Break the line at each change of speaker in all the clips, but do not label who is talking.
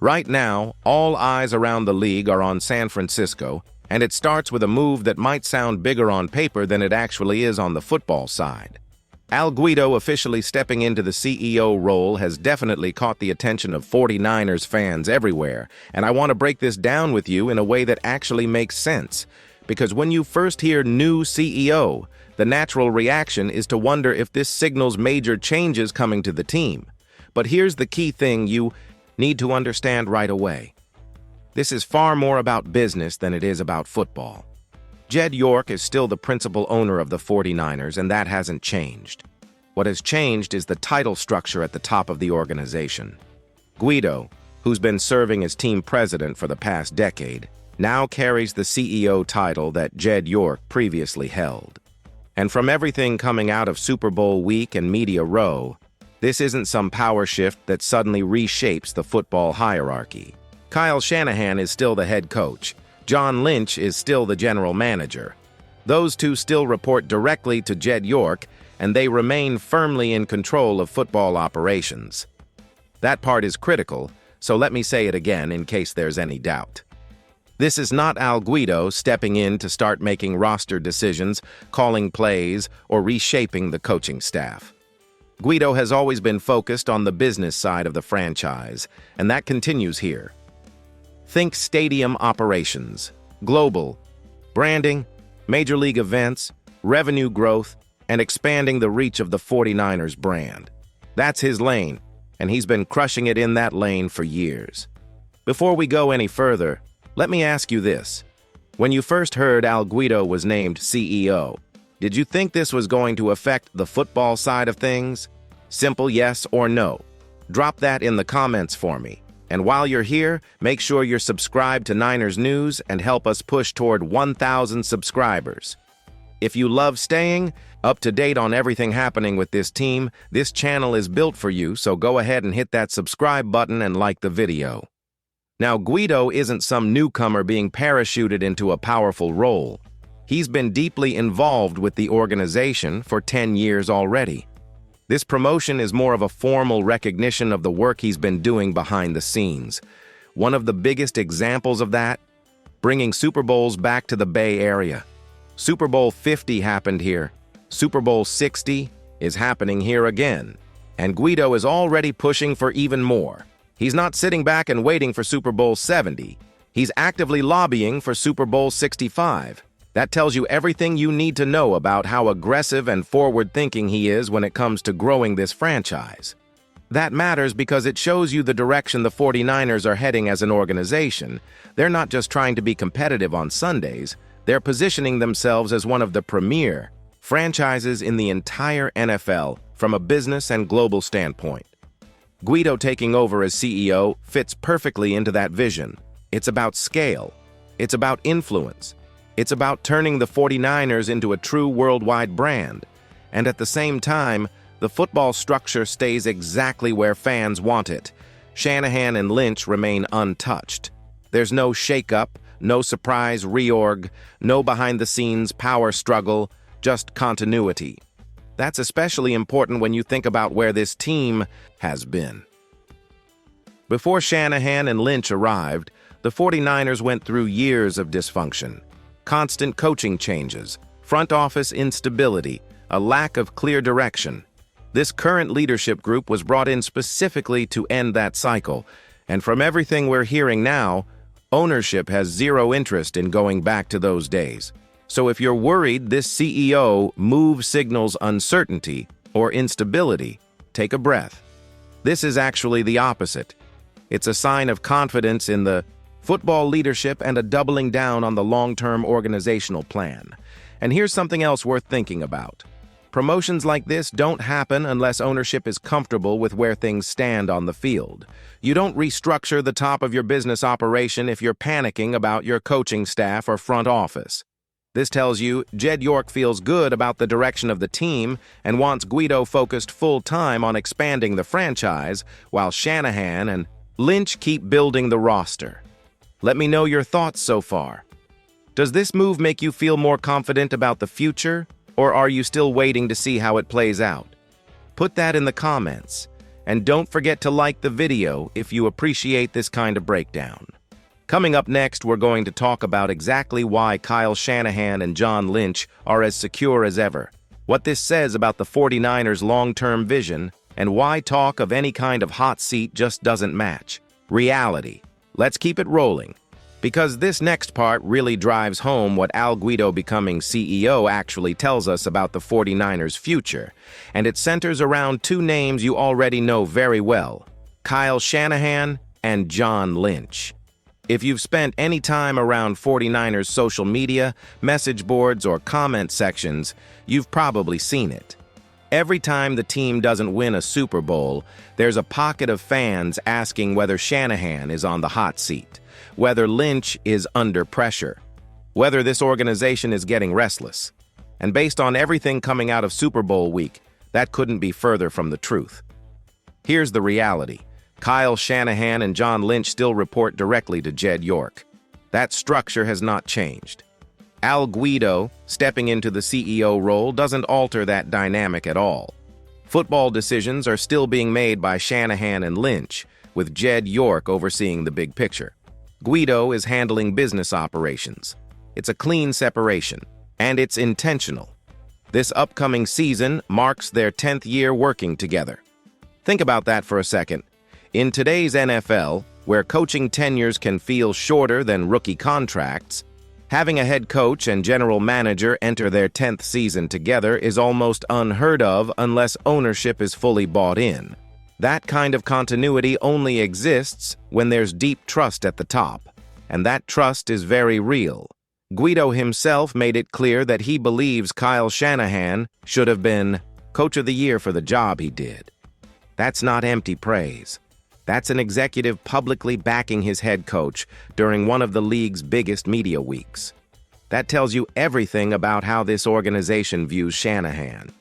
Right now, all eyes around the league are on San Francisco, and it starts with a move that might sound bigger on paper than it actually is on the football side. Al Guido officially stepping into the CEO role has definitely caught the attention of 49ers fans everywhere, and I want to break this down with you in a way that actually makes sense. Because when you first hear new CEO, the natural reaction is to wonder if this signals major changes coming to the team. But here's the key thing you need to understand right away. This is far more about business than it is about football. Jed York is still the principal owner of the 49ers, and that hasn't changed. What has changed is the title structure at the top of the organization. Guido, who's been serving as team president for the past decade, now carries the CEO title that Jed York previously held. And from everything coming out of Super Bowl week and Media Row, this isn't some power shift that suddenly reshapes the football hierarchy. Kyle Shanahan is still the head coach. John Lynch is still the general manager. Those two still report directly to Jed York, and they remain firmly in control of football operations. That part is critical, so let me say it again in case there's any doubt. This is not Al Guido stepping in to start making roster decisions, calling plays, or reshaping the coaching staff. Guido has always been focused on the business side of the franchise, and that continues here. Think stadium operations, global, branding, major league events, revenue growth, and expanding the reach of the 49ers brand. That's his lane, and he's been crushing it in that lane for years. Before we go any further, let me ask you this. When you first heard Al Guido was named CEO, did you think this was going to affect the football side of things? Simple yes or no. Drop that in the comments for me. And while you're here, make sure you're subscribed to Niners News and help us push toward 1,000 subscribers. If you love staying up to date on everything happening with this team, this channel is built for you, so go ahead and hit that subscribe button and like the video. Now, Guido isn't some newcomer being parachuted into a powerful role. He's been deeply involved with the organization for 10 years already. This promotion is more of a formal recognition of the work he's been doing behind the scenes. One of the biggest examples of that, bringing Super Bowls back to the Bay Area. Super Bowl 50 happened here. Super Bowl 60 is happening here again. And Guido is already pushing for even more. He's not sitting back and waiting for Super Bowl 70. He's actively lobbying for Super Bowl 65. That tells you everything you need to know about how aggressive and forward-thinking he is when it comes to growing this franchise. That matters because it shows you the direction the 49ers are heading as an organization. They're not just trying to be competitive on Sundays, they're positioning themselves as one of the premier franchises in the entire NFL from a business and global standpoint. Guido taking over as CEO fits perfectly into that vision. It's about scale. It's about influence. It's about turning the 49ers into a true worldwide brand. And at the same time, the football structure stays exactly where fans want it. Shanahan and Lynch remain untouched. There's no shakeup, no surprise reorg, no behind-the-scenes power struggle, just continuity. That's especially important when you think about where this team has been. Before Shanahan and Lynch arrived, the 49ers went through years of dysfunction. Constant coaching changes, front office instability, a lack of clear direction. This current leadership group was brought in specifically to end that cycle, and from everything we're hearing now, ownership has zero interest in going back to those days. So if you're worried this CEO move signals uncertainty or instability, take a breath. This is actually the opposite. It's a sign of confidence in the football leadership and a doubling down on the long-term organizational plan. And here's something else worth thinking about. Promotions like this don't happen unless ownership is comfortable with where things stand on the field. You don't restructure the top of your business operation if you're panicking about your coaching staff or front office. This tells you Jed York feels good about the direction of the team and wants Guido focused full-time on expanding the franchise, while Shanahan and Lynch keep building the roster. Let me know your thoughts so far. Does this move make you feel more confident about the future, or are you still waiting to see how it plays out? Put that in the comments. And don't forget to like the video if you appreciate this kind of breakdown. Coming up next, we're going to talk about exactly why Kyle Shanahan and John Lynch are as secure as ever, what this says about the 49ers' long-term vision, and why talk of any kind of hot seat just doesn't match reality. Let's keep it rolling, because this next part really drives home what Al Guido becoming CEO actually tells us about the 49ers' future, and it centers around two names you already know very well, Kyle Shanahan and John Lynch. If you've spent any time around 49ers social media, message boards, or comment sections, you've probably seen it. Every time the team doesn't win a Super Bowl, there's a pocket of fans asking whether Shanahan is on the hot seat, whether Lynch is under pressure, whether this organization is getting restless. And based on everything coming out of Super Bowl week, that couldn't be further from the truth. Here's the reality. Kyle Shanahan and John Lynch still report directly to Jed York. That structure has not changed. Al Guido, stepping into the CEO role, doesn't alter that dynamic at all. Football decisions are still being made by Shanahan and Lynch, with Jed York overseeing the big picture. Guido is handling business operations. It's a clean separation, and it's intentional. This upcoming season marks their 10th year working together. Think about that for a second. In today's NFL, where coaching tenures can feel shorter than rookie contracts, having a head coach and general manager enter their 10th season together is almost unheard of unless ownership is fully bought in. That kind of continuity only exists when there's deep trust at the top, and that trust is very real. Guido himself made it clear that he believes Kyle Shanahan should have been Coach of the Year for the job he did. That's not empty praise. That's an executive publicly backing his head coach during one of the league's biggest media weeks. That tells you everything about how this organization views Shanahan.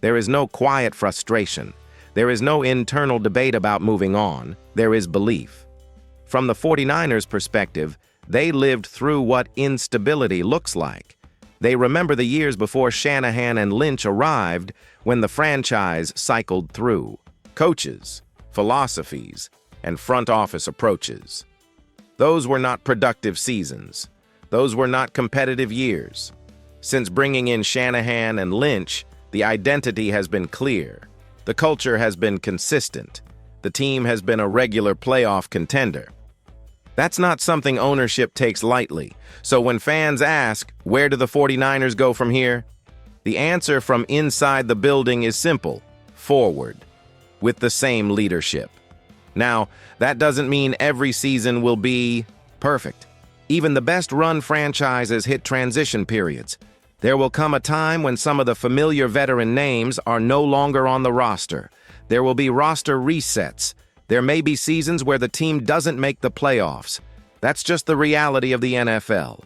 There is no quiet frustration. There is no internal debate about moving on. There is belief. From the 49ers' perspective, they lived through what instability looks like. They remember the years before Shanahan and Lynch arrived when the franchise cycled through coaches, philosophies, and front office approaches. Those were not productive seasons. Those were not competitive years. Since bringing in Shanahan and Lynch, the identity has been clear. The culture has been consistent. The team has been a regular playoff contender. That's not something ownership takes lightly. So when fans ask, where do the 49ers go from here? The answer from inside the building is simple: forward, with the same leadership. Now, that doesn't mean every season will be perfect. Even the best-run franchises hit transition periods. There will come a time when some of the familiar veteran names are no longer on the roster. There will be roster resets. There may be seasons where the team doesn't make the playoffs. That's just the reality of the NFL.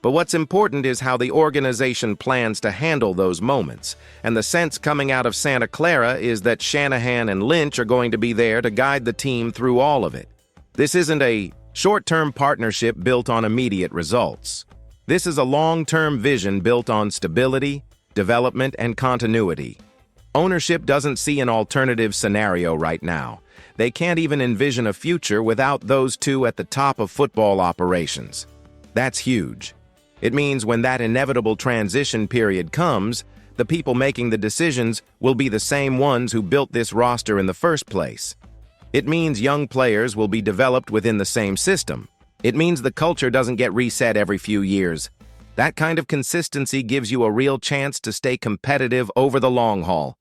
But what's important is how the organization plans to handle those moments, and the sense coming out of Santa Clara is that Shanahan and Lynch are going to be there to guide the team through all of it. This isn't a short-term partnership built on immediate results. This is a long-term vision built on stability, development, and continuity. Ownership doesn't see an alternative scenario right now. They can't even envision a future without those two at the top of football operations. That's huge. It means when that inevitable transition period comes, the people making the decisions will be the same ones who built this roster in the first place. It means young players will be developed within the same system. It means the culture doesn't get reset every few years. That kind of consistency gives you a real chance to stay competitive over the long haul.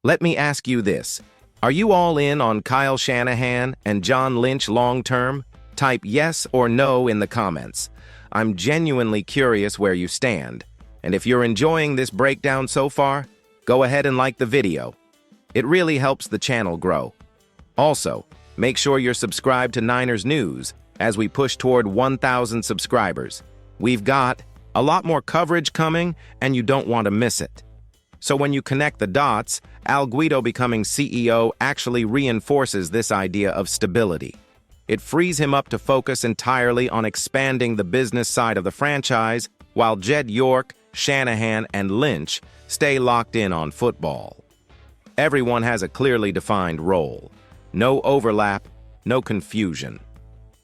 Let me ask you this. Are you all in on Kyle Shanahan and John Lynch long-term? Type yes or no in the comments. I'm genuinely curious where you stand. And if you're enjoying this breakdown so far, go ahead and like the video. It really helps the channel grow. Also, make sure you're subscribed to Niners News as we push toward 1,000 subscribers. We've got a lot more coverage coming, and you don't want to miss it. So when you connect the dots, Al Guido becoming CEO actually reinforces this idea of stability. It frees him up to focus entirely on expanding the business side of the franchise, while Jed York, Shanahan, and Lynch stay locked in on football. Everyone has a clearly defined role. No overlap, no confusion.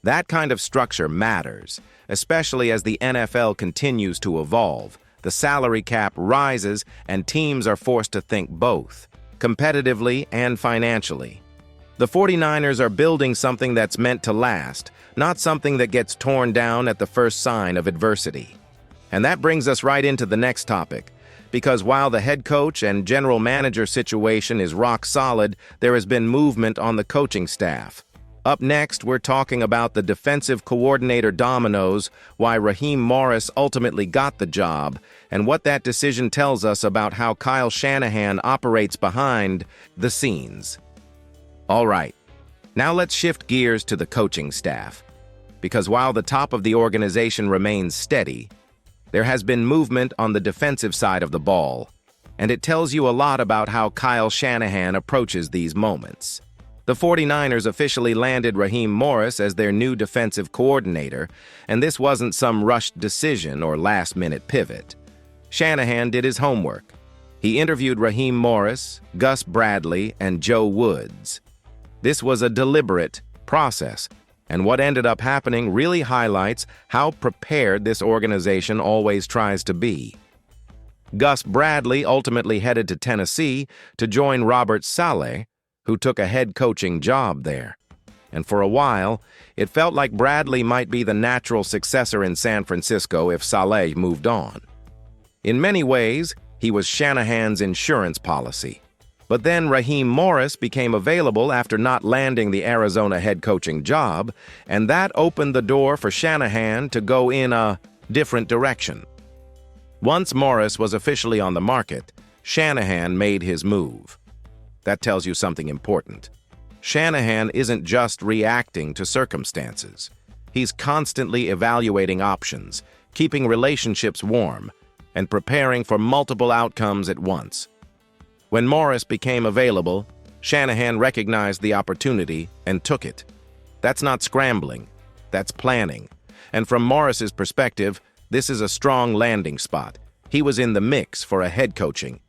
That kind of structure matters, especially as the NFL continues to evolve. The salary cap rises and teams are forced to think both, competitively and financially. The 49ers are building something that's meant to last, not something that gets torn down at the first sign of adversity. And that brings us right into the next topic, because while the head coach and general manager situation is rock solid, there has been movement on the coaching staff. Up next, we're talking about the defensive coordinator dominoes, why Raheem Morris ultimately got the job, and what that decision tells us about how Kyle Shanahan operates behind the scenes. All right, now let's shift gears to the coaching staff, because while the top of the organization remains steady, there has been movement on the defensive side of the ball, and it tells you a lot about how Kyle Shanahan approaches these moments. The 49ers officially landed Raheem Morris as their new defensive coordinator, and this wasn't some rushed decision or last-minute pivot. Shanahan did his homework. He interviewed Raheem Morris, Gus Bradley, and Joe Woods. This was a deliberate process, and what ended up happening really highlights how prepared this organization always tries to be. Gus Bradley ultimately headed to Tennessee to join Robert Saleh, who took a head coaching job there. And for a while, it felt like Bradley might be the natural successor in San Francisco if Saleh moved on. In many ways, he was Shanahan's insurance policy. But then Raheem Morris became available after not landing the Arizona head coaching job, and that opened the door for Shanahan to go in a different direction. Once Morris was officially on the market, Shanahan made his move. That tells you something important. Shanahan isn't just reacting to circumstances. He's constantly evaluating options, keeping relationships warm, and preparing for multiple outcomes at once. When Morris became available, Shanahan recognized the opportunity and took it. That's not scrambling, that's planning. And from Morris's perspective, this is a strong landing spot. He was in the mix for a head coaching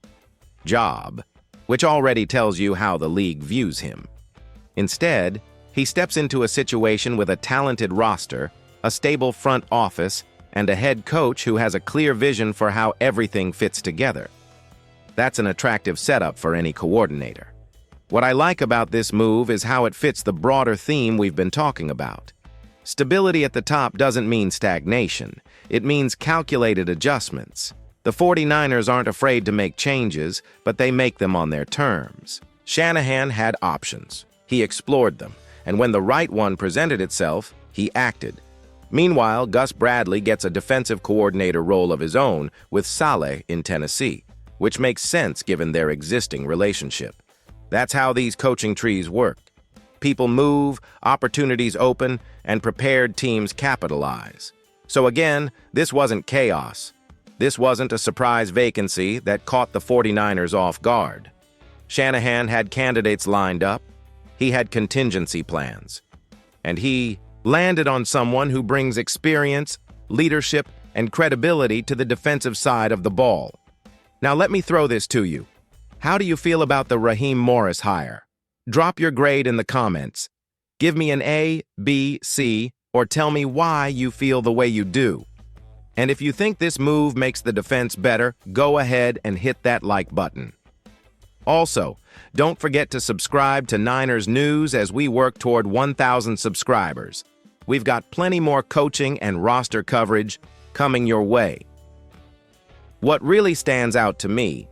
job, which already tells you how the league views him. Instead, he steps into a situation with a talented roster, a stable front office, and a head coach who has a clear vision for how everything fits together. That's an attractive setup for any coordinator. What I like about this move is how it fits the broader theme we've been talking about. Stability at the top doesn't mean stagnation. It means calculated adjustments. The 49ers aren't afraid to make changes, but they make them on their terms. Shanahan had options. He explored them, and when the right one presented itself, he acted. Meanwhile, Gus Bradley gets a defensive coordinator role of his own with Saleh in Tennessee, which makes sense given their existing relationship. That's how these coaching trees work. People move, opportunities open, and prepared teams capitalize. So again, this wasn't chaos. This wasn't a surprise vacancy that caught the 49ers off guard. Shanahan had candidates lined up. He had contingency plans. And he landed on someone who brings experience, leadership, and credibility to the defensive side of the ball. Now let me throw this to you. How do you feel about the Raheem Morris hire? Drop your grade in the comments. Give me an A, B, C, or tell me why you feel the way you do. And if you think this move makes the defense better, go ahead and hit that like button. Also, don't forget to subscribe to Niners News as we work toward 1,000 subscribers. We've got plenty more coaching and roster coverage coming your way. What really stands out to me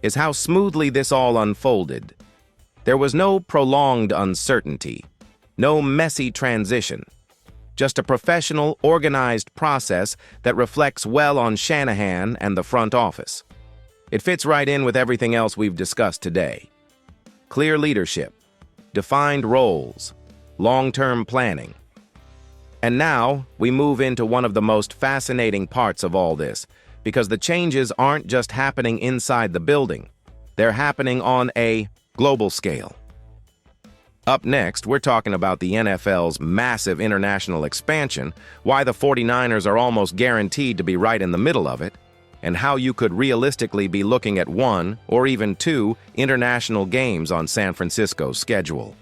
is how smoothly this all unfolded. There was no prolonged uncertainty, no messy transition. Just a professional, organized process that reflects well on Shanahan and the front office. It fits right in with everything else we've discussed today. Clear leadership, defined roles, long-term planning. And now, we move into one of the most fascinating parts of all this, because the changes aren't just happening inside the building. They're happening on a global scale. Up next, we're talking about the NFL's massive international expansion, why the 49ers are almost guaranteed to be right in the middle of it, and how you could realistically be looking at 1 or even 2 international games on San Francisco's schedule.